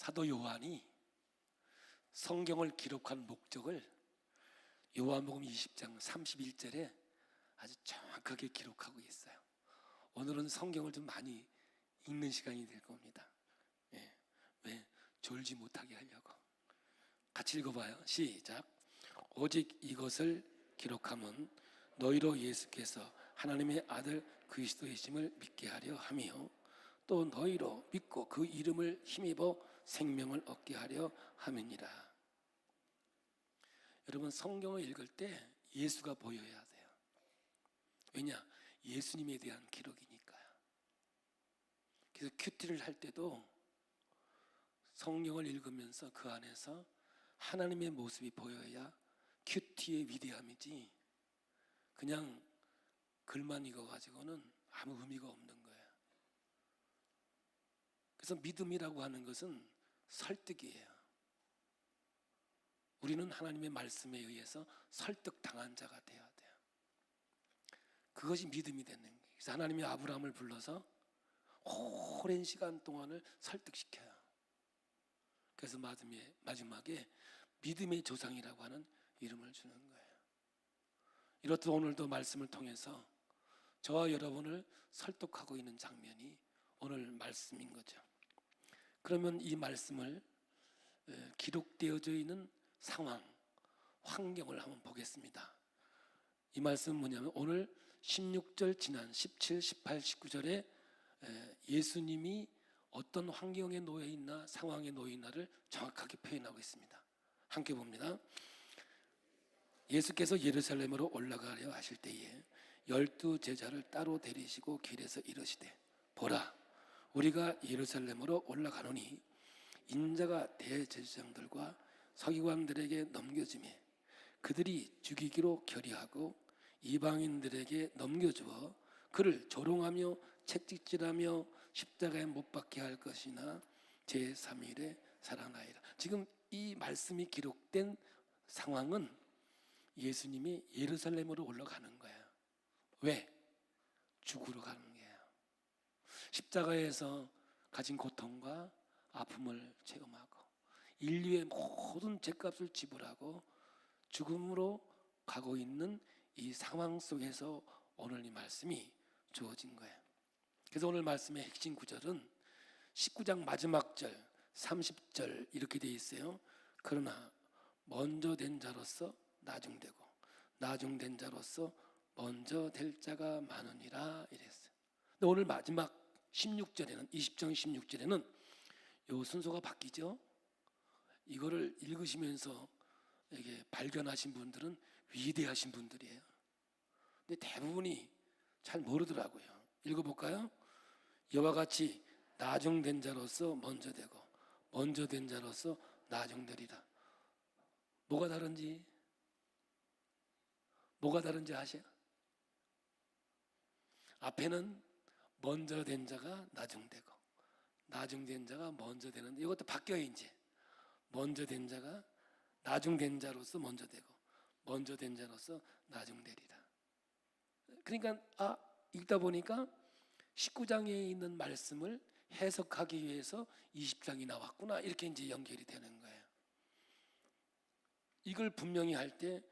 사도 요한이 성경을 기록한 목적을 요한복음 20장 31절에 아주 정확하게 기록하고 있어요. 오늘은 성경을 좀 많이 읽는 시간이 될 겁니다. 왜? 졸지 못하게 하려고. 같이 읽어봐요. 시작. 오직 이것을 기록함은 너희로 예수께서 하나님의 아들 그리스도이심을 믿게 하려 함이요 또 너희로 믿고 그 이름을 힘입어 생명을 얻게 하려 함이니라. 여러분, 성경을 읽을 때 예수가 보여야 돼요. 왜냐? 예수님에 대한 기록이니까요. 그래서 큐티를 할 때도 성경을 읽으면서 그 안에서 하나님의 모습이 보여야 큐티의 위대함이지, 그냥 글만 읽어가지고는 아무 의미가 없는 거예요. 그래서 믿음이라고 하는 것은 설득이에요. 우리는 하나님의 말씀에 의해서 설득당한 자가 되어야 돼요. 그것이 믿음이 되는 거예요. 그래서 하나님이 아브라함을 불러서 오랜 시간 동안을 설득시켜요. 그래서 마지막에 믿음의 조상이라고 하는 이름을 주는 거예요. 이렇듯 오늘도 말씀을 통해서 저와 여러분을 설득하고 있는 장면이 오늘 말씀인 거죠. 그러면 이 말씀을 기록되어져 있는 상황, 환경을 한번 보겠습니다. 이 말씀은 뭐냐면 오늘 16절 지난 17, 18, 19절에 예수님이 어떤 환경에 놓여 있나, 상황에 놓여 있나를 정확하게 표현하고 있습니다. 함께 봅니다. 예수께서 예루살렘으로 올라가려 하실 때에 12 제자를 따로 데리시고 길에서 이르시되 보라, 우리가 예루살렘으로 올라가노니 인자가 대제사장들과 서기관들에게 넘겨지매 그들이 죽이기로 결의하고 이방인들에게 넘겨주어 그를 조롱하며 채찍질하며 십자가에 못 박게 할 것이나 제3일에 살아나리라. 지금 이 말씀이 기록된 상황은 예수님이 예루살렘으로 올라가는 거예요. 왜? 죽으러 가는 거예요. 십자가에서 가진 고통과 아픔을 체험하고 인류의 모든 죄값을 지불하고 죽음으로 가고 있는 이 상황 속에서 오늘 이 말씀이 주어진 거예요. 그래서 오늘 말씀의 핵심 구절은 19장 마지막 절 30절 이렇게 되어 있어요. 그러나 먼저 된 자로서 나중되고 나중된 자로서 먼저 될 자가 많으니라 이랬어요. 근데 오늘 마지막 16절에는 20장 16절에는 이 순서가 바뀌죠. 이거를 읽으시면서 이게 발견하신 분들은 위대하신 분들이에요. 근데 대부분이 잘 모르더라고요. 읽어볼까요? 이와 같이 나중된 자로서 먼저 되고 먼저 된 자로서 나중되리라. 뭐가 다른지 아세요? 앞에는 먼저 된 자가 나중되고 나중된 자가 먼저 되는데 이것도 바뀌어요. 이제 먼저 된 자가 나중된 자로서 먼저 되고 먼저 된 자로서 나중되리라. 그러니까 읽다 보니까 19장에 있는 말씀을 해석하기 위해서 20장이 나왔구나, 이렇게 이제 연결이 되는 거예요. 이걸 분명히 할 때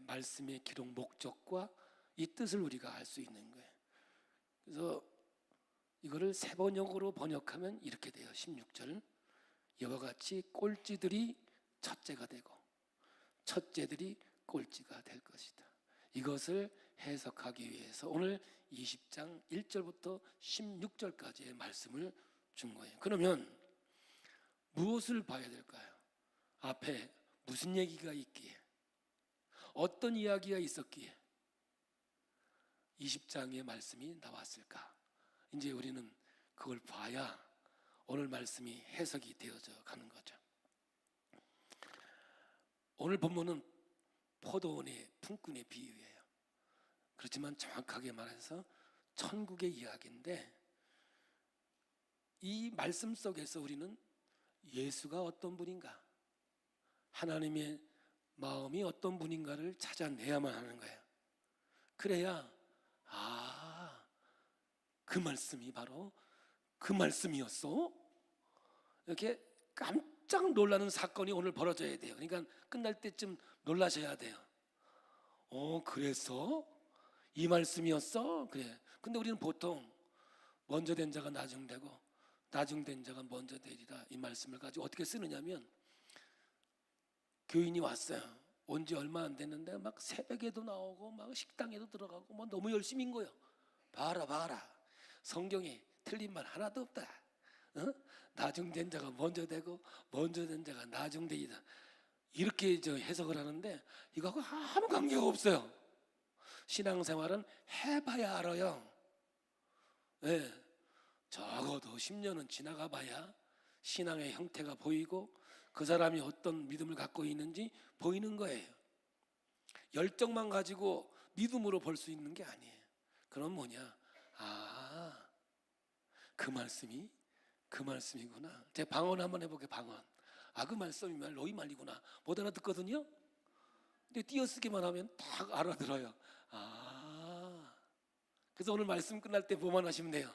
말씀의 기록 목적과 이 뜻을 우리가 알 수 있는 거예요. 그래서 이거를 세번역으로 번역하면 이렇게 돼요. 16절 이와 같이 꼴찌들이 첫째가 되고 첫째들이 꼴찌가 될 것이다. 이것을 해석하기 위해서 오늘 20장 1절부터 16절까지의 말씀을 준 거예요. 그러면 무엇을 봐야 될까요? 앞에 무슨 얘기가 있기에, 어떤 이야기가 있었기에 20장의 말씀이 나왔을까? 이제 우리는 그걸 봐야 오늘 말씀이 해석이 되어져 가는 거죠. 오늘 본문은 포도원의 품꾼의 비유예요. 그렇지만 정확하게 말해서 천국의 이야기인데, 이 말씀 속에서 우리는 예수가 어떤 분인가, 하나님의 마음이 어떤 분인가를 찾아내야만 하는 거예요. 그래야 그 말씀이 바로 그 말씀이었어? 이렇게 깜짝 놀라는 사건이 오늘 벌어져야 돼요. 그러니까 끝날 때쯤 놀라셔야 돼요. 그래서 이 말씀이었어? 그래. 근데 우리는 보통 먼저 된 자가 나중되고 나중된 자가 먼저 되리라, 이 말씀을 가지고 어떻게 쓰느냐면, 교인이 왔어요. 온 지 얼마 안 됐는데 막 새벽에도 나오고 막 식당에도 들어가고 뭐 너무 열심인 거예요. 봐라, 성경에 틀린 말 하나도 없다. 나중된 자가 먼저 되고 먼저 된 자가 나중되리라, 이렇게 해석을 하는데 이거하고 아무 관계가 없어요. 신앙생활은 해봐야 알아요. 네. 적어도 10년은 지나가 봐야 신앙의 형태가 보이고 그 사람이 어떤 믿음을 갖고 있는지 보이는 거예요. 열정만 가지고 믿음으로 볼 수 있는 게 아니에요. 그럼 뭐냐? 그 말씀이 그 말씀이구나. 제가 방언 한번 해볼게요. 방언. 그 말씀이면 로이 말이구나. 못 알아듣거든요. 근데 띄어쓰기만 하면 딱 알아들어요. 그래서 오늘 말씀 끝날 때 뭐만 하시면 돼요?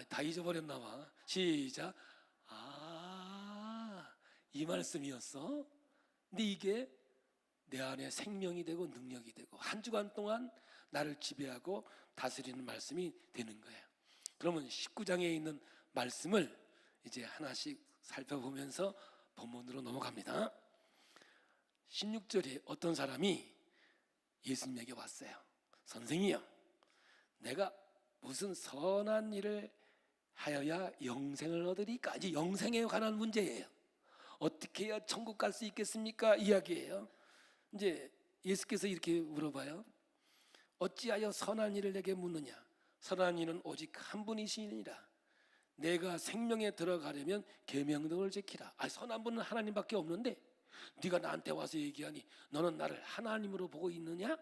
다 잊어버렸나 봐. 시작. 이 말씀이었어? 근데 이게 내 안에 생명이 되고 능력이 되고 한 주간 동안 나를 지배하고 다스리는 말씀이 되는 거예요. 그러면 19장에 있는 말씀을 이제 하나씩 살펴보면서 본문으로 넘어갑니다. 16절에 어떤 사람이 예수님에게 왔어요. 선생이요, 내가 무슨 선한 일을 하여야 영생을 얻으리까? 이제 영생에 관한 문제예요. 어떻게 해야 천국 갈 수 있겠습니까? 이야기예요. 이제 예수께서 이렇게 물어봐요. 어찌하여 선한 일을 내게 묻느냐? 선한 이는 오직 한 분이시니라. 내가 생명에 들어가려면 계명들을 지키라. 선한 분은 하나님밖에 없는데 네가 나한테 와서 얘기하니 너는 나를 하나님으로 보고 있느냐?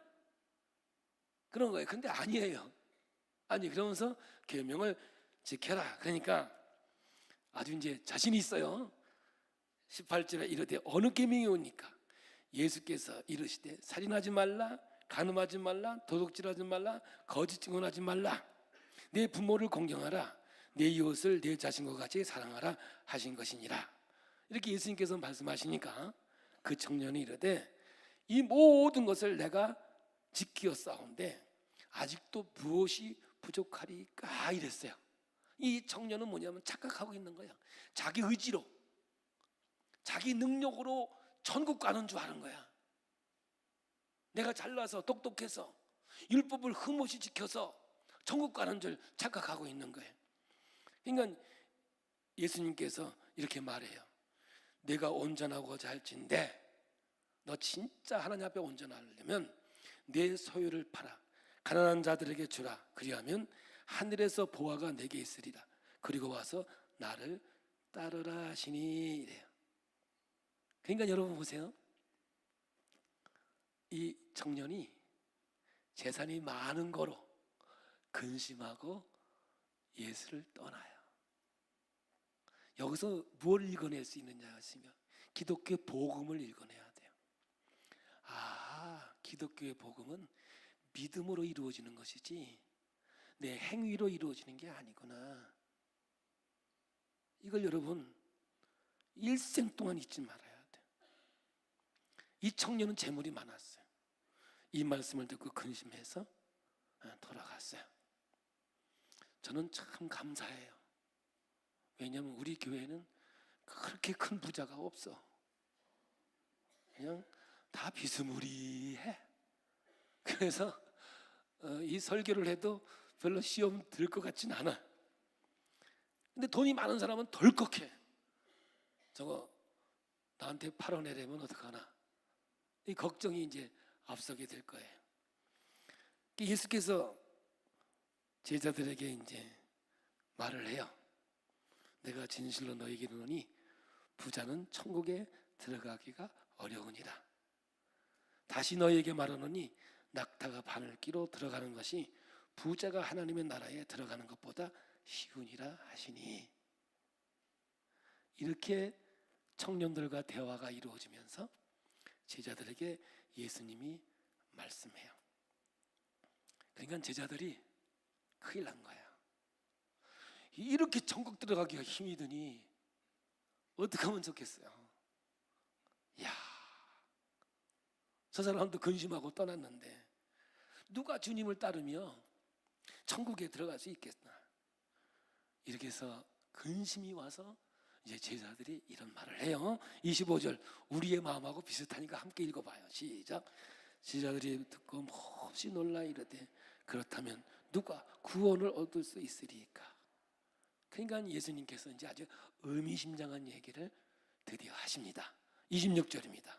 그런 거예요. 근데 아니에요. 그러면서 계명을 지켜라. 그러니까 아주 이제 자신이 있어요. 18절에 이르되 어느 계명이 오니까? 예수께서 이르시되 살인하지 말라, 간음하지 말라, 도둑질하지 말라, 거짓 증언하지 말라, 내 부모를 공경하라, 내 이웃을 내 자신과 같이 사랑하라 하신 것이니라. 이렇게 예수님께서 말씀하시니까 그 청년이 이르되 이 모든 것을 내가 지키었사온데 아직도 무엇이 부족하리까? 이랬어요. 이 청년은 뭐냐면 착각하고 있는 거예요. 자기 의지로, 자기 능력으로 천국 가는 줄 아는 거야. 내가 잘나서 똑똑해서 율법을 흠없이 지켜서 천국 가는 줄 착각하고 있는 거예요. 그러니까 예수님께서 이렇게 말해요. 내가 온전하고자 할진대 너 진짜 하나님 앞에 온전하려면 내 소유를 팔아 가난한 자들에게 주라. 그리하면 하늘에서 보화가 내게 있으리라. 그리고 와서 나를 따르라 하시니, 이래요. 그러니까 여러분 보세요. 이 청년이 재산이 많은 거로 근심하고 예수를 떠나요. 여기서 뭘 읽어낼 수 있느냐 하시면 기독교 복음을 읽어내야 돼요. 기독교의 복음은 믿음으로 이루어지는 것이지 내 행위로 이루어지는 게 아니구나. 이걸 여러분 일생 동안 잊지 말아야 돼요. 이 청년은 재물이 많았어요. 이 말씀을 듣고 근심해서 돌아갔어요. 저는 참 감사해요. 왜냐하면 우리 교회는 그렇게 큰 부자가 없어. 그냥 다 비스무리해. 그래서 이 설교를 해도 별로 시험 들 것 같진 않아. 근데 돈이 많은 사람은 덜컥해. 저거 나한테 팔아내려면 어떡하나, 이 걱정이 이제 앞서게 될 거예요. 예수께서 제자들에게 이제 말을 해요. 내가 진실로 너에게 이르노니 부자는 천국에 들어가기가 어려우니라. 다시 너에게 말하노니 낙타가 바늘 끼로 들어가는 것이 부자가 하나님의 나라에 들어가는 것보다 쉬우니라 하시니. 이렇게 청년들과 대화가 이루어지면서 제자들에게 예수님이 말씀해요. 그러니까 제자들이 큰일 난 거야. 이렇게 천국 들어가기가 힘이 드니 어떻게 하면 좋겠어요? 이야, 저 사람도 근심하고 떠났는데 누가 주님을 따르며 천국에 들어갈 수 있겠나? 이렇게 해서 근심이 와서 이제 제자들이 이런 말을 해요. 25절, 우리의 마음하고 비슷하니까 함께 읽어봐요. 시작. 제자들이 듣고 몹시 놀라 이르되 그렇다면 누가 구원을 얻을 수 있으리까? 그러니까 예수님께서 이제 아주 의미심장한 얘기를 드디어 하십니다. 26절입니다.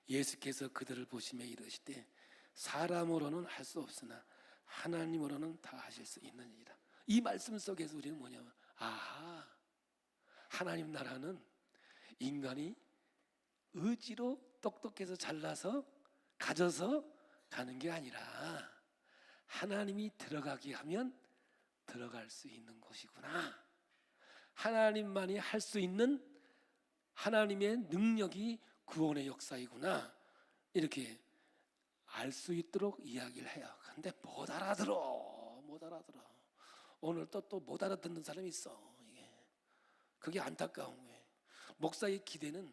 예수께서 그들을 보시며 이르시되 사람으로는 할 수 없으나 하나님으로는 다 하실 수 있느니라. 이 말씀 속에서 우리는 뭐냐면, 아하, 하나님 나라는 인간이 의지로 똑똑해서 잘나서 가져서 가는 게 아니라 하나님이 들어가게 하면 들어갈 수 있는 곳이구나. 하나님만이 할 수 있는 하나님의 능력이 구원의 역사이구나. 이렇게 알 수 있도록 이야기를 해요. 근데 못 알아들어. 오늘 또 못 알아듣는 사람이 있어. 그게 안타까운 거예요. 목사의 기대는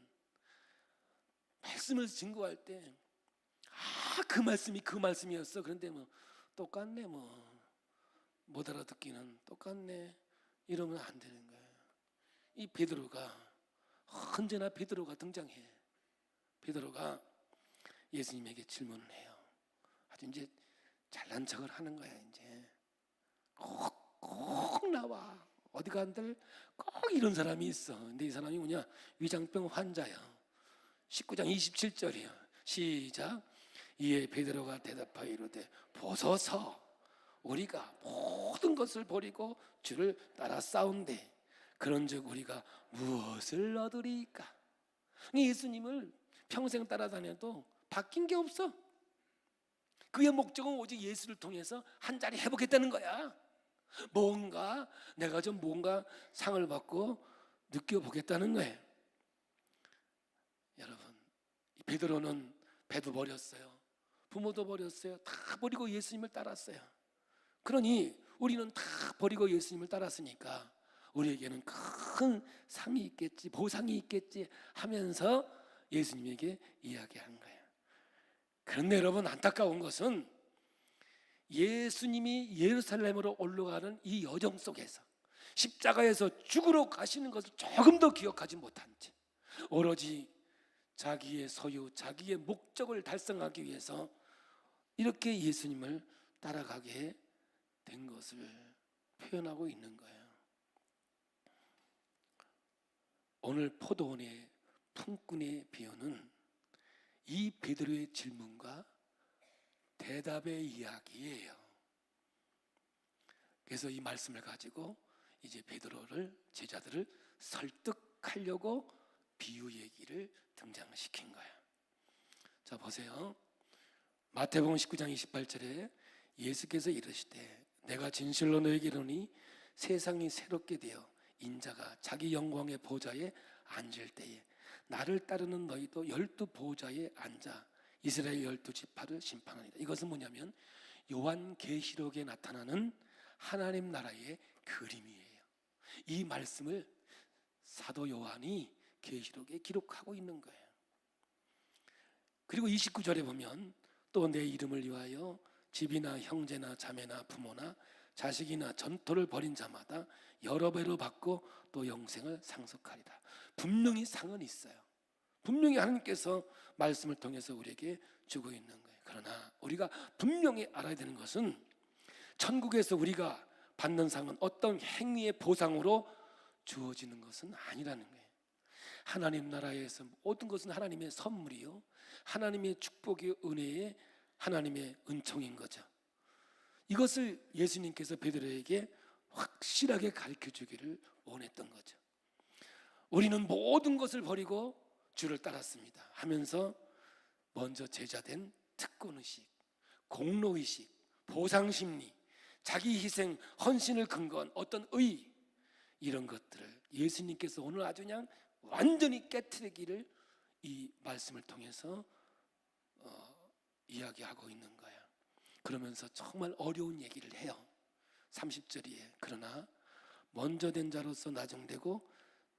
말씀을 증거할 때 그 말씀이 그 말씀이었어. 그런데 뭐 똑같네, 못 알아듣기는 똑같네, 이러면 안 되는 거예요. 이 베드로가 언제나 베드로가 등장해. 베드로가 예수님에게 질문을 해요. 아주 이제 잘난 척을 하는 거야. 이제 꼭 나와. 어디 간들 꼭 이런 사람이 있어. 근데 이 사람이 뭐냐? 위장병 환자야. 19장 27절이야. 시작. 이에 베드로가 대답하여 이르되 보소서, 우리가 모든 것을 버리고 주를 따라 싸운대 그런즉 우리가 무엇을 얻으리까? 예수님을 평생 따라다녀도 바뀐 게 없어. 그의 목적은 오직 예수를 통해서 한 자리 해보겠다는 거야. 내가 좀 뭔가 상을 받고 느껴보겠다는 거예요. 여러분, 베드로는 배도 버렸어요. 부모도 버렸어요. 다 버리고 예수님을 따랐어요. 그러니 우리는 다 버리고 예수님을 따랐으니까 우리에게는 큰 상이 있겠지, 보상이 있겠지 하면서 예수님에게 이야기한 거예요. 그런데 여러분, 안타까운 것은 예수님이 예루살렘으로 올라가는 이 여정 속에서 십자가에서 죽으러 가시는 것을 조금 더 기억하지 못한 채 오로지 자기의 소유, 자기의 목적을 달성하기 위해서 이렇게 예수님을 따라가게 된 것을 표현하고 있는 거예요. 오늘 포도원의 품꾼의 비유는 이 베드로의 질문과 대답의 이야기예요. 그래서 이 말씀을 가지고 이제 베드로를, 제자들을 설득하려고 비유 얘기를 등장시킨 거예요. 자, 보세요. 마태복음 19장 28절에 예수께서 이르시되 내가 진실로 너에게 이르노니 세상이 새롭게 되어 인자가 자기 영광의 보좌에 앉을 때에 나를 따르는 너희도 12 보좌에 앉아 이스라엘 12지파를 심판하리라. 이것은 뭐냐면 요한계시록에 나타나는 하나님 나라의 그림이에요. 이 말씀을 사도 요한이 계시록에 기록하고 있는 거예요. 그리고 29절에 보면 또 내 이름을 위하여 집이나 형제나 자매나 부모나 자식이나 전토를 벌인 자마다 여러 배로 받고 또 영생을 상속하리라. 분명히 상은 있어요. 분명히 하나님께서 말씀을 통해서 우리에게 주고 있는 거예요. 그러나 우리가 분명히 알아야 되는 것은 천국에서 우리가 받는 상은 어떤 행위의 보상으로 주어지는 것은 아니라는 거예요. 하나님 나라에서 모든 것은 하나님의 선물이요, 하나님의 축복의 은혜의 하나님의 은총인 거죠. 이것을 예수님께서 베드로에게 확실하게 가르쳐주기를 원했던 거죠. 우리는 모든 것을 버리고 주를 따랐습니다 하면서 먼저 제자된 특권의식, 공로의식, 보상심리, 자기 희생, 헌신을 근거한 어떤 의, 이런 것들을 예수님께서 오늘 아주 그냥 완전히 깨트리기를 이 말씀을 통해서 이야기하고 있는 거예요. 그러면서 정말 어려운 얘기를 해요. 30절이에요. 그러나 먼저 된 자로서 나중되고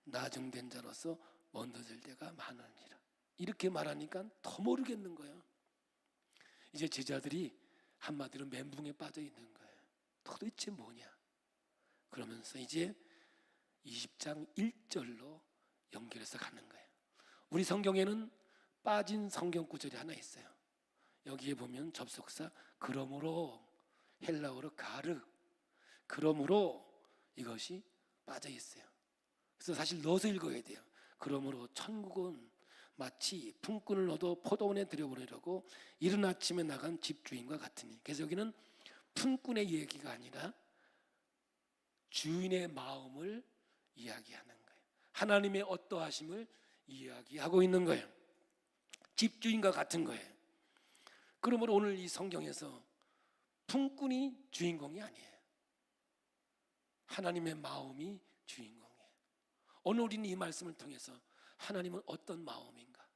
나중된 자로서 먼저질 때가 많으니라. 이렇게 말하니까 더 모르겠는 거예요. 이제 제자들이 한마디로 멘붕에 빠져 있는 거예요. 도대체 뭐냐? 그러면서 이제 20장 1절로 연결해서 가는 거예요. 우리 성경에는 빠진 성경 구절이 하나 있어요. 여기에 보면 접속사 그러므로, 헬라어로 가르, 그러므로 이것이 빠져 있어요. 그래서 사실 넣어서 읽어야 돼요. 그러므로 천국은 마치 품꾼을 얻어 포도원에 들여보내려고 이른 아침에 나간 집주인과 같으니. 그래서 여기는 품꾼의 얘기가 아니라 주인의 마음을 이야기하는 거예요. 하나님의 어떠하심을 이야기하고 있는 거예요. 집주인과 같은 거예요. 그러므로 오늘 이 성경에서 품꾼이 주인공이 아니에요. 하나님의 마음이 주인공이에요. 오늘 우리는 이 말씀을 통해서 하나님은 어떤 마음인가,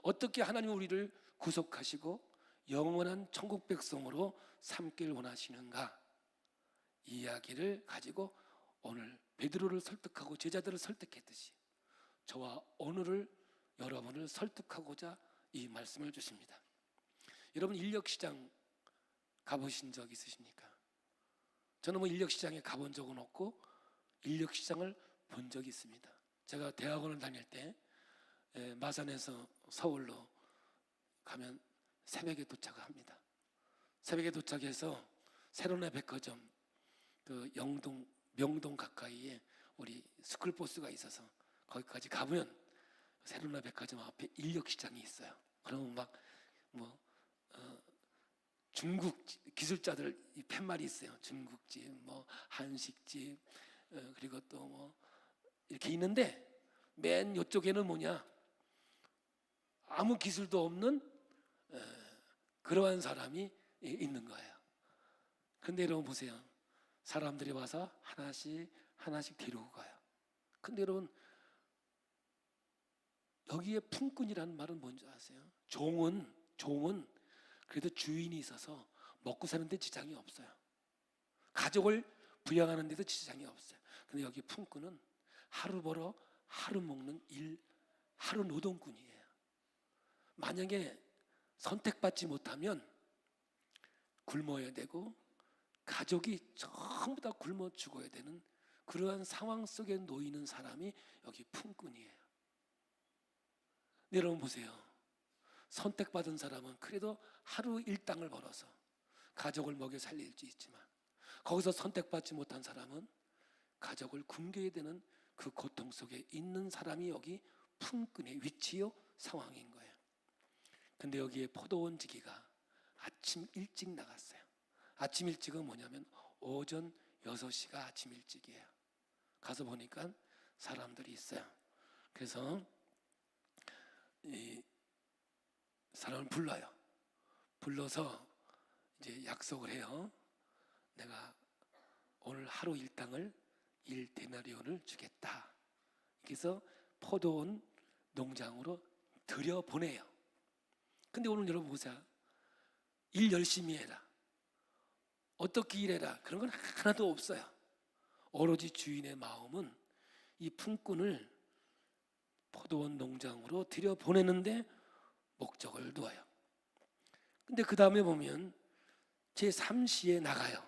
어떻게 하나님은 우리를 구속하시고 영원한 천국 백성으로 삼길 원하시는가, 이 이야기를 가지고 오늘 베드로를 설득하고 제자들을 설득했듯이 저와 오늘을, 여러분을 설득하고자 이 말씀을 주십니다. 여러분 인력시장 가보신 적 있으십니까? 저는 인력시장에 가본 적은 없고 인력시장을 본 적이 있습니다. 제가 대학원을 다닐 때 마산에서 서울로 가면 새벽에 도착을 합니다. 새벽에 도착해서 새로운 백화점, 그 영동, 명동 가까이에 우리 스쿨버스가 있어서 거기까지 가면 새로운 백화점 앞에 인력시장이 있어요. 그러면 막 중국 기술자들 이 팻말이 있어요. 중국집, 한식집, 그리고 또 이렇게 있는데 맨 이쪽에는 뭐냐, 아무 기술도 없는 그러한 사람이 있는 거예요. 근데 여러분 보세요. 사람들이 와서 하나씩 하나씩 데리고 가요. 근데 여러분 여기에 품꾼이라는 말은 뭔지 아세요? 종은 그래도 주인이 있어서 먹고 사는 데 지장이 없어요. 가족을 부양하는 데도 지장이 없어요. 근데 여기 품꾼은 하루 벌어 하루 먹는 하루 노동꾼이에요. 만약에 선택받지 못하면 굶어야 되고 가족이 전부 다 굶어 죽어야 되는 그러한 상황 속에 놓이는 사람이 여기 품꾼이에요. 여러분 보세요. 선택받은 사람은 그래도 하루 일당을 벌어서 가족을 먹여 살릴 수 있지만, 거기서 선택받지 못한 사람은 가족을 굶겨야 되는 그 고통 속에 있는 사람이 여기 품꾼의 위치요, 상황인 거예요. 근데 여기에 포도원 지기가 아침 일찍 나갔어요. 아침 일찍은 뭐냐면 오전 6시가 아침 일찍이에요. 가서 보니까 사람들이 있어요. 그래서 이 사람을 불러요. 불러서 이제 약속을 해요. 내가 오늘 하루 일당을 1데나리온을 주겠다. 그래서 포도원 농장으로 들여보내요. 근데 오늘 여러분 보세요. 일 열심히 해라, 어떻게 일해라, 그런 건 하나도 없어요. 오로지 주인의 마음은 이 품꾼을 포도원 농장으로 들여보내는데 목적을 두어요. 근데 그 다음에 보면 제3시에 나가요.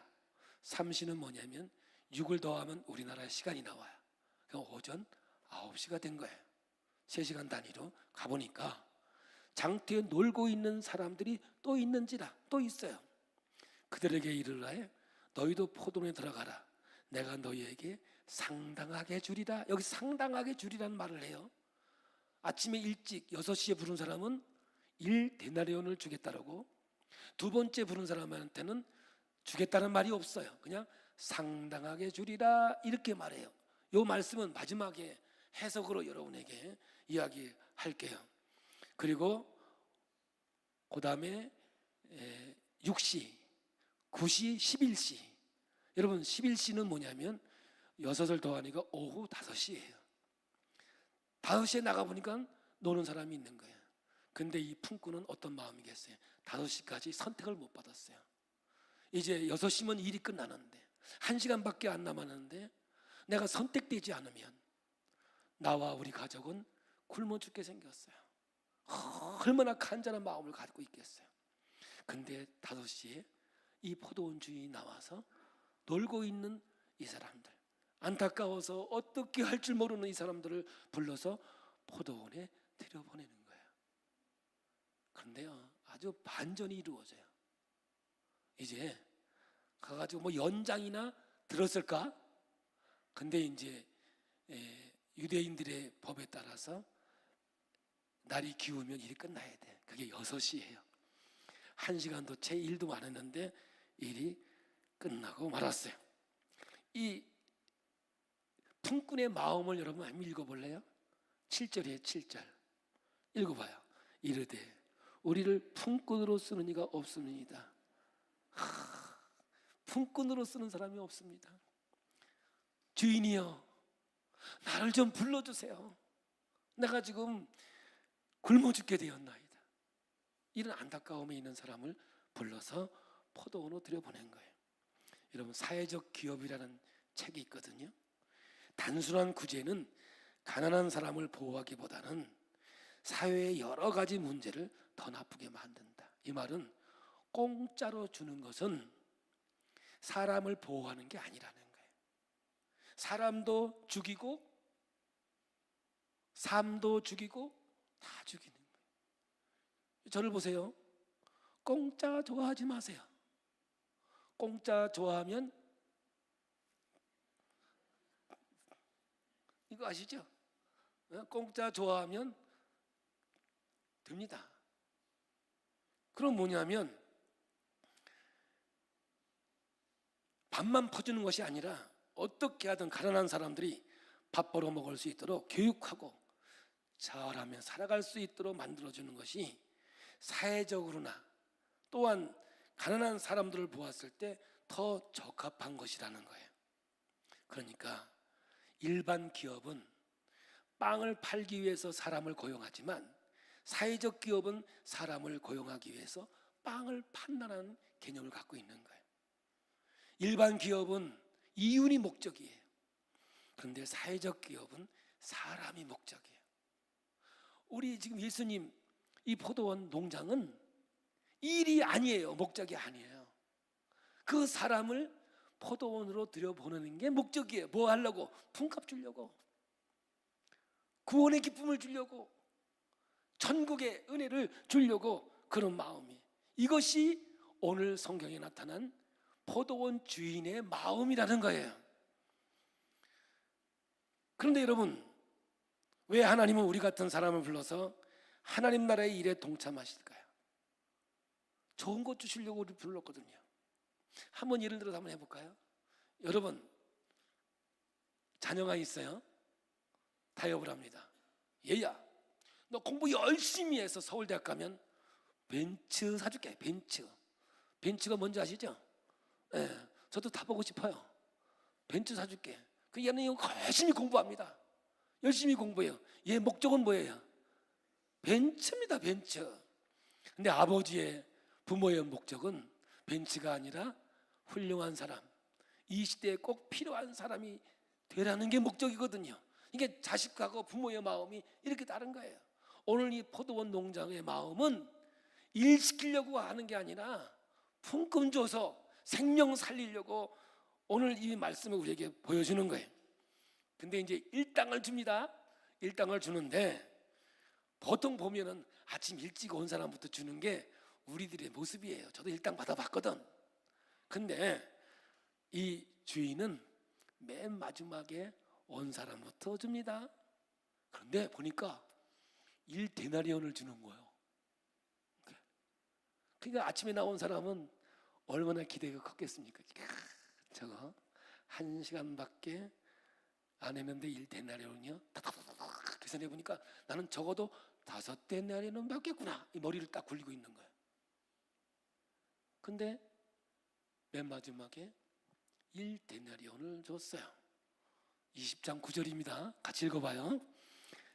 3시는 뭐냐면 6을 더하면 우리나라 시간이 나와요. 그러니까 오전 9시가 된 거예요. 3시간 단위로 가보니까 장터에 놀고 있는 사람들이 또 있는지라, 또 있어요. 그들에게 이르라, 너희도 포도원에 들어가라. 내가 너희에게 상당하게 주리라. 여기 상당하게 주리라는 말을 해요. 아침에 일찍 6시에 부른 사람은 1데나리온을 주겠다라고, 두 번째 부른 사람한테는 주겠다는 말이 없어요. 그냥 상당하게 주리라 이렇게 말해요. 이 말씀은 마지막에 해석으로 여러분에게 이야기할게요. 그리고 그 다음에 6시, 9시, 11시. 여러분 11시는 뭐냐면 6을 더하니까 오후 5시예요. 5시에 나가보니까 노는 사람이 있는 거예요. 근데 이 품꾼은 어떤 마음이겠어요? 5시까지 선택을 못 받았어요. 이제 6시면 일이 끝나는데 1시간밖에 안 남았는데 내가 선택되지 않으면 나와 우리 가족은 굶어 죽게 생겼어요. 얼마나 간절한 마음을 갖고 있겠어요. 근데 5시에 이 포도원 주인이 나와서 놀고 있는 이 사람들, 안타까워서 어떻게 할 줄 모르는 이 사람들을 불러서 포도원에 들여보내는 거예요. 그런데요, 아주 반전이 이루어져요. 이제 가가지고 뭐 연장이나 들었을까? 근데 이제 유대인들의 법에 따라서 날이 기우면 일이 끝나야 돼. 그게 6시예요. 1시간도 채 일도 안 했는데 일이 끝나고 말았어요. 이 품꾼의 마음을 여러분 한번 읽어볼래요? 7절이에요. 7절 읽어봐요. 이르되 우리를 품꾼으로 쓰는 이가 없습니다. 품꾼으로 쓰는 사람이 없습니다. 주인이여, 나를 좀 불러주세요. 내가 지금 굶어 죽게 되었나이다. 이런 안타까움에 있는 사람을 불러서 포도원으로 들여보낸 거예요. 여러분, 사회적 기업이라는 책이 있거든요. 단순한 구제는 가난한 사람을 보호하기보다는 사회의 여러 가지 문제를 더 나쁘게 만든다. 이 말은 공짜로 주는 것은 사람을 보호하는 게 아니라는 거예요. 사람도 죽이고 삶도 죽이고 다 죽이는 거예요. 저를 보세요. 공짜 좋아하지 마세요. 공짜 좋아하면 이거 아시죠? 공짜 좋아하면 됩니다. 그럼 뭐냐면 밥만 퍼주는 것이 아니라 어떻게 하든 가난한 사람들이 밥 벌어 먹을 수 있도록 교육하고 잘하며 살아갈 수 있도록 만들어주는 것이 사회적으로나 또한 가난한 사람들을 보았을 때 더 적합한 것이라는 거예요. 그러니까 일반 기업은 빵을 팔기 위해서 사람을 고용하지만 사회적 기업은 사람을 고용하기 위해서 빵을 판다는 개념을 갖고 있는 거예요. 일반 기업은 이윤이 목적이에요. 그런데 사회적 기업은 사람이 목적이에요. 우리 지금 예수님 이 포도원 농장은 일이 아니에요. 목적이 아니에요. 그 사람을 포도원으로 들여보내는 게 목적이에요. 뭐 하려고? 품값 주려고, 구원의 기쁨을 주려고, 천국의 은혜를 주려고, 그런 마음이, 이것이 오늘 성경에 나타난 포도원 주인의 마음이라는 거예요. 그런데 여러분, 왜 하나님은 우리 같은 사람을 불러서 하나님 나라의 일에 동참하실까요? 좋은 것 주시려고 우리 불렀거든요. 한번 예를 들어서 한번 해볼까요? 여러분, 자녀가 있어요. 타협을 합니다. 얘야, 너 공부 열심히 해서 서울대학 가면 벤츠 사줄게. 벤츠가 뭔지 아시죠? 네, 저도 타보고 싶어요. 벤츠 사줄게. 그 얘는 열심히 공부합니다. 열심히 공부해요. 얘 목적은 뭐예요? 벤츠입니다. 벤츠. 근데 아버지의, 부모의 목적은 벤츠가 아니라 훌륭한 사람, 이 시대에 꼭 필요한 사람이 되라는 게 목적이거든요. 이게 자식하고 부모의 마음이 이렇게 다른 거예요. 오늘 이 포도원 농장의 마음은 일 시키려고 하는 게 아니라 품금 줘서 생명 살리려고 오늘 이 말씀을 우리에게 보여주는 거예요. 근데 이제 일당을 줍니다. 일당을 주는데 보통 보면은 아침 일찍 온 사람부터 주는 게 우리들의 모습이에요. 저도 일당 받아봤거든. 근데 이 주인은 맨 마지막에 온 사람부터 줍니다. 그런데 보니까 1데나리온을 주는 거예요. 그러니까 아침에 나온 사람은 얼마나 기대가 컸겠습니까? 저거 1시간밖에 안 했는데 1데나리온이요? 그래서 내보니까 나는 적어도 5데나리온은 받겠구나, 이 머리를 딱 굴리고 있는 거예요. 근데 맨 마지막에 1데나리온을 줬어요. 20장 9절입니다. 같이 읽어봐요.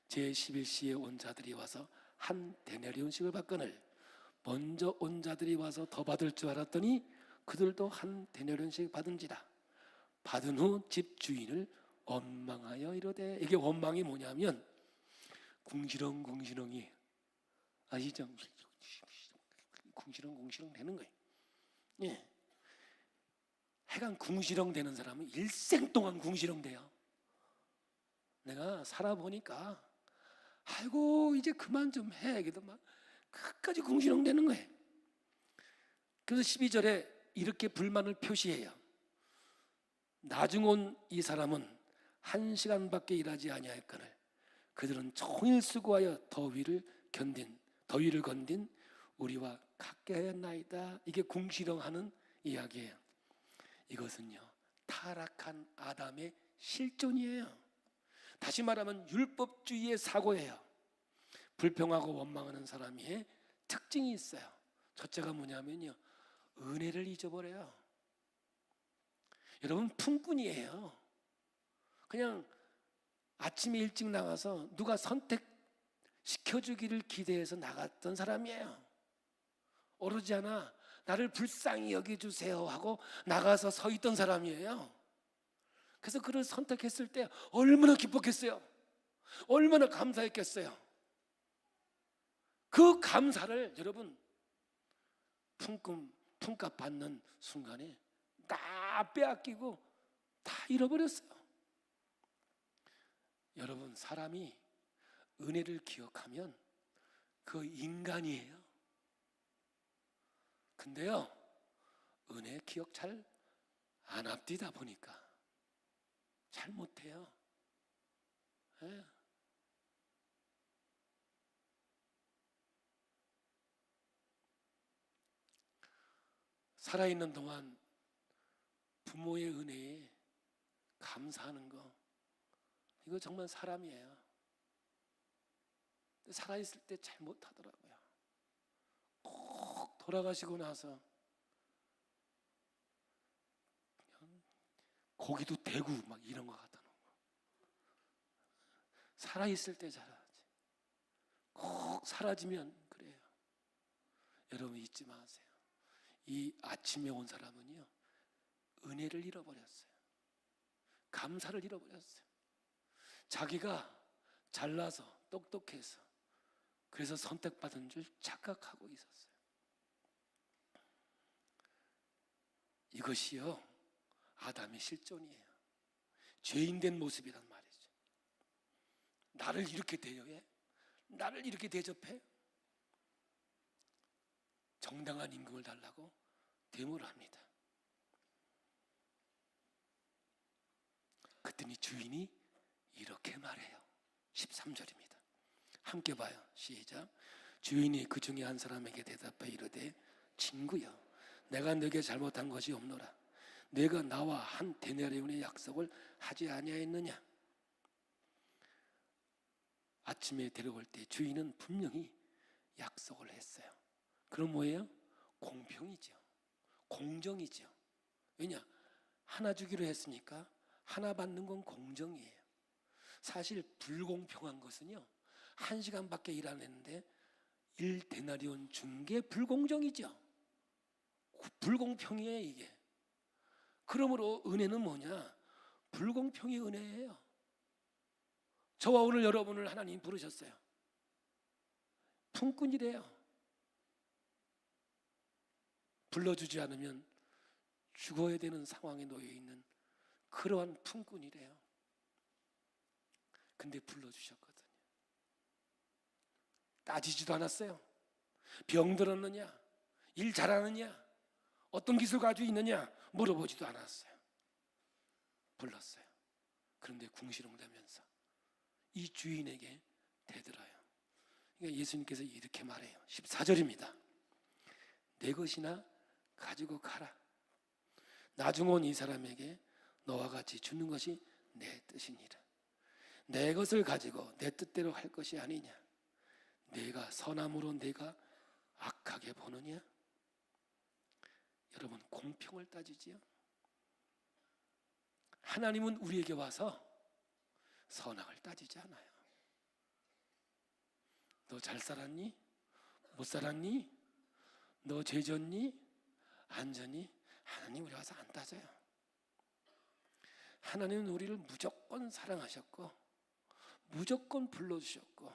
제11시에 온 자들이 와서 1데나리온씩을 받거늘 먼저 온 자들이 와서 더 받을 줄 알았더니 그들도 1데나리온씩 받은지라. 받은 후 집 주인을 원망하여 이르되, 이게 원망이 뭐냐면 궁시렁궁시렁이, 아시죠? 궁시렁궁시렁 되는 거예요. 예. 하여간 궁시렁 되는 사람은 일생 동안 궁시렁 돼요. 내가 살아보니까 아이고 이제 그만 좀 해, 그래도 막 끝까지 궁시렁 되는 거예요. 그래서 12절에 이렇게 불만을 표시해요. 나중 온 이 사람은 1시간밖에 일하지 아니하였거늘 그들은 종일 수고하여 더위를 건딘 우리와 같게 하였나이다. 이게 궁시렁하는 이야기예요. 이것은요 타락한 아담의 실존이에요. 다시 말하면 율법주의의 사고예요. 불평하고 원망하는 사람의 특징이 있어요. 첫째가 뭐냐면요, 은혜를 잊어버려요. 여러분 품꾼이에요. 그냥 아침에 일찍 나가서 누가 선택시켜주기를 기대해서 나갔던 사람이에요. 오로지 하나 나를 불쌍히 여겨주세요 하고 나가서 서 있던 사람이에요. 그래서 그를 선택했을 때 얼마나 기뻤겠어요. 얼마나 감사했겠어요. 그 감사를 여러분 품값 받는 순간에 다 빼앗기고 다 잃어버렸어요. 여러분 사람이 은혜를 기억하면 그 인간이에요. 근데요 은혜 기억 잘 안 합디다 보니까 잘 못해요. 예. 살아있는 동안 부모의 은혜에 감사하는 거, 이거 정말 사람이에요. 살아있을 때 잘 못하더라고요. 꼭 돌아가시고 나서 고기도 대구 막 이런 거 갖다 놓고. 살아있을 때 잘하지. 꼭 사라지면 그래요. 여러분 잊지 마세요. 이 아침에 온 사람은요 은혜를 잃어버렸어요. 감사를 잃어버렸어요. 자기가 잘나서 똑똑해서 그래서 선택받은 줄 착각하고 있었어요. 이것이요 아담의 실존이에요. 죄인된 모습이란 말이죠. 나를 이렇게 대여해? 나를 이렇게 대접해? 정당한 임금을 달라고 데모를 합니다. 그랬더니 주인이 이렇게 말해요. 13절입니다. 함께 봐요. 시작. 주인이 그 중에 한 사람에게 대답해 이르되 친구여 내가 네게 잘못한 것이 없노라. 네가 나와 한 데나리온의 약속을 하지 아니하였느냐. 아침에 데려올 때 주인은 분명히 약속을 했어요. 그럼 뭐예요? 공평이죠. 공정이죠. 왜냐? 하나 주기로 했으니까 하나 받는 건 공정이에요. 사실 불공평한 것은요 1시간밖에 일 안 했는데 1데나리온 준 게 불공정이죠. 불공평이에요 이게. 그러므로 은혜는 뭐냐? 불공평이 은혜예요. 저와 오늘 여러분을 하나님 부르셨어요. 품꾼이래요. 불러주지 않으면 죽어야 되는 상황에 놓여 있는 그러한 품꾼이래요. 근데 불러주셨거든요. 따지지도 않았어요. 병들었느냐? 일 잘하느냐? 어떤 기술 가지고 있느냐? 물어보지도 않았어요. 불렀어요. 그런데 궁시렁대면서 이 주인에게 대들어요. 그러니까 예수님께서 이렇게 말해요. 14절입니다. 내 것이나 가지고 가라. 나중 온 이 사람에게 너와 같이 주는 것이 내 뜻이니라. 내 것을 가지고 내 뜻대로 할 것이 아니냐. 내가 선함으로 내가 악하게 보느냐. 여러분 공평을 따지지요. 하나님은 우리에게 와서 선악을 따지지 않아요. 너 잘 살았니? 못 살았니? 너 죄 졌니? 안 졌니? 하나님 우리 와서 안 따져요. 하나님은 우리를 무조건 사랑하셨고 무조건 불러주셨고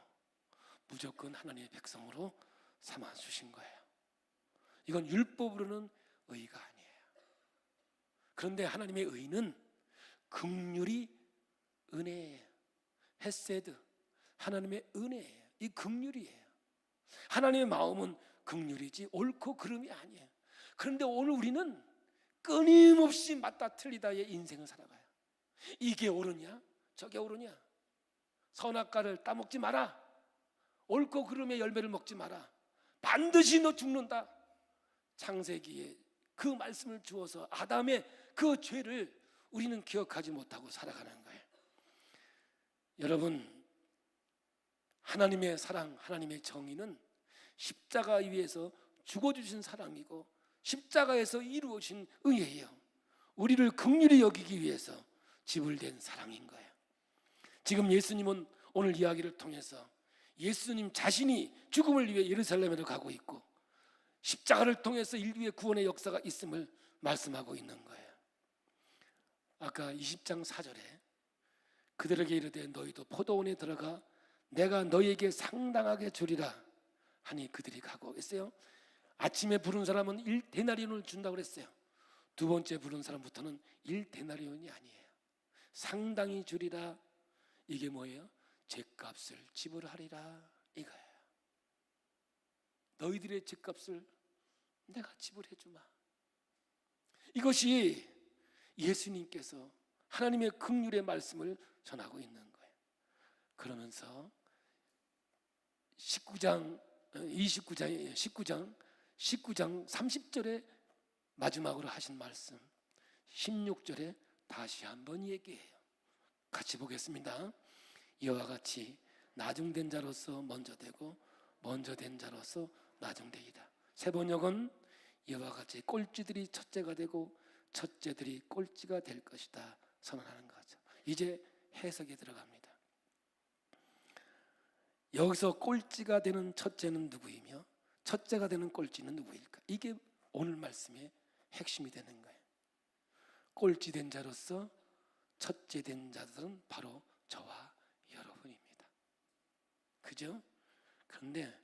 무조건 하나님의 백성으로 삼아주신 거예요. 이건 율법으로는 의가 아니에요. 그런데 하나님의 의는 긍휼이 은혜예요. 헤세드, 하나님의 은혜예요. 이 긍휼이에요. 하나님의 마음은 긍휼이지 옳고 그름이 아니에요. 그런데 오늘 우리는 끊임없이 맞다 틀리다의 인생을 살아가요. 이게 옳으냐 저게 옳으냐, 선악과를 따먹지 마라, 옳고 그름의 열매를 먹지 마라, 반드시 너 죽는다. 창세기에 그 말씀을 주어서 아담의 그 죄를 우리는 기억하지 못하고 살아가는 거예요. 여러분, 하나님의 사랑, 하나님의 정의는 십자가 위에서 죽어주신 사랑이고 십자가에서 이루어진 의예요. 우리를 긍휼히 여기기 위해서 지불된 사랑인 거예요. 지금 예수님은 오늘 이야기를 통해서 예수님 자신이 죽음을 위해 예루살렘으로 가고 있고 십자가를 통해서 인류의 구원의 역사가 있음을 말씀하고 있는 거예요. 아까 20장 4절에 그들에게 이르되 너희도 포도원에 들어가 내가 너희에게 상당하게 주리라 하니 그들이 가고 있어요. 아침에 부른 사람은 1데나리온을 준다고 그랬어요. 두 번째 부른 사람부터는 1데나리온이 아니에요. 상당히 주리라. 이게 뭐예요? 죗값을 지불하리라 이거예요. 너희들의 죗값을 내가 지불해 주마. 이것이 예수님께서 하나님의 긍휼의 말씀을 전하고 있는 거예요. 그러면서 19장 30절에 마지막으로 하신 말씀 16절에 다시 한번 얘기해요. 같이 보겠습니다. 이와 같이 나중된 자로서 먼저 되고 먼저 된 자로서 나중되이다. 새 번역은 이와 같이 꼴찌들이 첫째가 되고 첫째들이 꼴찌가 될 것이다 선언하는 거죠. 이제 해석에 들어갑니다. 여기서 꼴찌가 되는 첫째는 누구이며 첫째가 되는 꼴찌는 누구일까? 이게 오늘 말씀의 핵심이 되는 거예요. 꼴찌 된 자로서 첫째 된 자들은 바로 저와 여러분입니다. 그죠? 그런데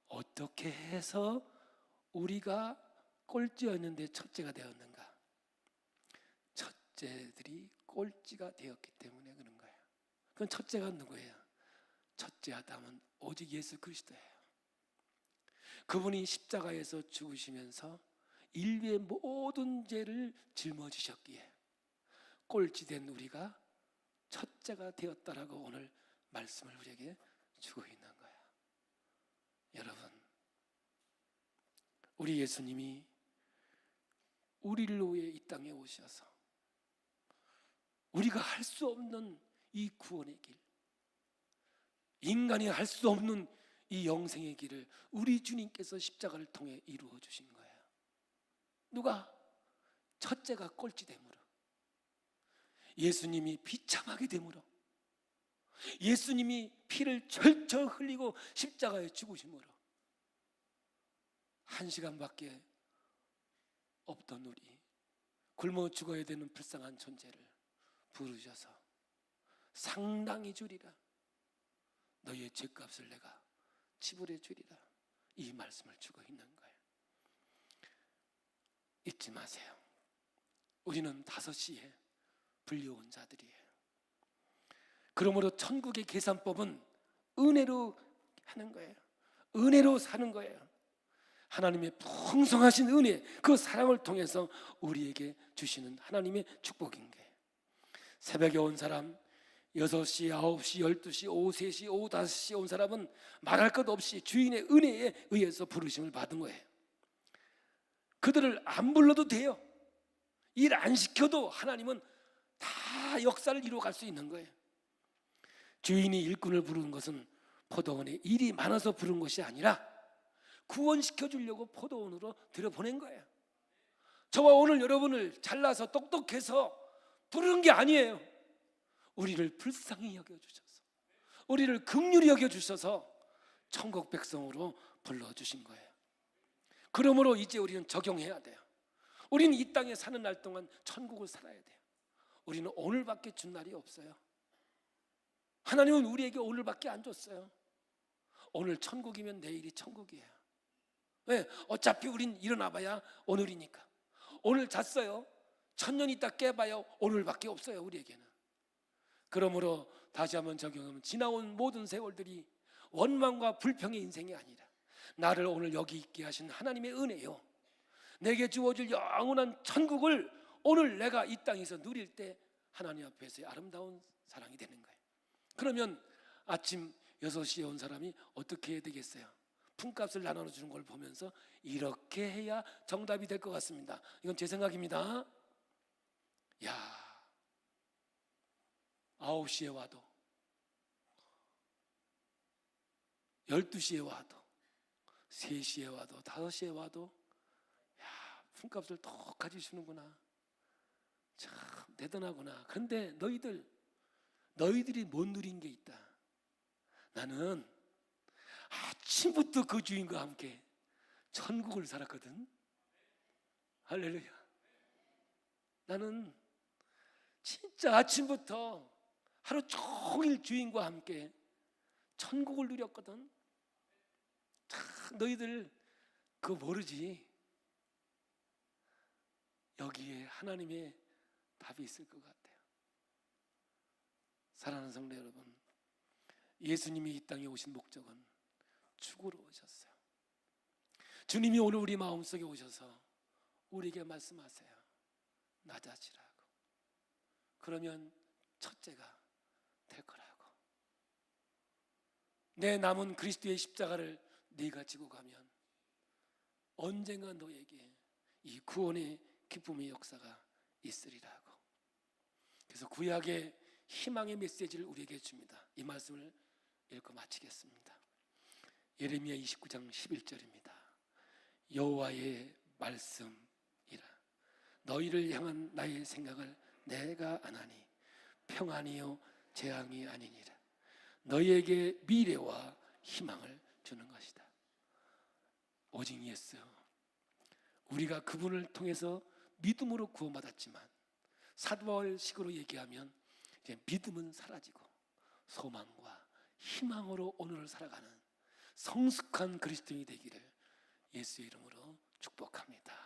어떻게 해서 우리가 꼴찌였는데 첫째가 되었는가? 첫째들이 꼴찌가 되었기 때문에 그런 거예요. 그럼 첫째가 누구예요? 첫째 아담은 오직 예수 그리스도예요. 그분이 십자가에서 죽으시면서 인류의 모든 죄를 짊어지셨기에 꼴찌된 우리가 첫째가 되었다라고 오늘 말씀을 우리에게 주고 있는 거예요. 여러분, 우리 예수님이 우리를 위해 이 땅에 오셔서 우리가 할 수 없는 이 구원의 길, 인간이 할 수 없는 이 영생의 길을 우리 주님께서 십자가를 통해 이루어 주신 거예요. 누가? 첫째가 꼴찌됨으로, 예수님이 비참하게 됨으로, 예수님이 피를 철철 흘리고 십자가에 죽으심으로 1시간밖에 없던 우리 굶어 죽어야 되는 불쌍한 존재를 부르셔서 상당히 주리라, 너희의 죄값을 내가 지불해 주리라, 이 말씀을 주고 있는 거예요. 잊지 마세요. 우리는 5시에 불려온 자들이에요. 그러므로 천국의 계산법은 은혜로 하는 거예요. 은혜로 사는 거예요. 하나님의 풍성하신 은혜, 그 사랑을 통해서 우리에게 주시는 하나님의 축복인 거예요. 새벽에 온 사람, 6시, 9시, 12시, 오후 3시, 오후 5시에 온 사람은 말할 것 없이 주인의 은혜에 의해서 부르심을 받은 거예요. 그들을 안 불러도 돼요. 일 안 시켜도 하나님은 다 역사를 이루어갈 수 있는 거예요. 주인이 일꾼을 부르는 것은 포도원에 일이 많아서 부른 것이 아니라 구원시켜 주려고 포도원으로 들여보낸 거예요. 저와 오늘 여러분을 잘나서 똑똑해서 부르는 게 아니에요. 우리를 불쌍히 여겨주셔서, 우리를 긍휼히 여겨주셔서 천국 백성으로 불러주신 거예요. 그러므로 이제 우리는 적용해야 돼요. 우리는 이 땅에 사는 날 동안 천국을 살아야 돼요. 우리는 오늘밖에 준 날이 없어요. 하나님은 우리에게 오늘밖에 안 줬어요. 오늘 천국이면 내일이 천국이에요. 왜? 어차피 우린 일어나봐야 오늘이니까. 오늘 잤어요. 1000년 있다 깨봐야 오늘밖에 없어요, 우리에게는. 그러므로 다시 한번 적용하면 지나온 모든 세월들이 원망과 불평의 인생이 아니라 나를 오늘 여기 있게 하신 하나님의 은혜요, 내게 주어질 영원한 천국을 오늘 내가 이 땅에서 누릴 때 하나님 앞에서의 아름다운 사랑이 되는 거예요. 그러면 아침 6시에 온 사람이 어떻게 해야 되겠어요? 품값을 나눠주는 걸 보면서 이렇게 해야 정답이 될 것 같습니다. 이건 제 생각입니다. 야, 9시에 와도 12시에 와도 3시에 와도 5시에 와도 야, 품값을 똑같이 주는구나. 참 대단하구나. 그런데 너희들이 못 누린 게 있다. 나는 아침부터 그 주인과 함께 천국을 살았거든. 할렐루야. 나는 진짜 아침부터 하루 종일 주인과 함께 천국을 누렸거든. 참 너희들 그거 모르지. 여기에 하나님의 답이 있을 것 같아요. 사랑하는 성도 여러분, 예수님이 이 땅에 오신 목적은 죽으러 오셨어요. 주님이 오늘 우리 마음속에 오셔서 우리에게 말씀하세요. 낮아지라고. 그러면 첫째가 될 거라고. 내 남은 그리스도의 십자가를 네가 지고 가면 언젠가 너에게 이 구원의 기쁨의 역사가 있으리라고. 그래서 구약의 희망의 메시지를 우리에게 줍니다. 이 말씀을 읽고 마치겠습니다. 예레미야 29장 11절입니다. 여호와의 말씀이라. 너희를 향한 나의 생각을 내가 아나니 평안이요 재앙이 아니니라. 너희에게 미래와 희망을 주는 것이다. 오직 예수, 우리가 그분을 통해서 믿음으로 구원받았지만 사도 바울식으로 얘기하면 이제 믿음은 사라지고 소망과 희망으로 오늘을 살아가는 성숙한 그리스도인이 되기를 예수의 이름으로 축복합니다.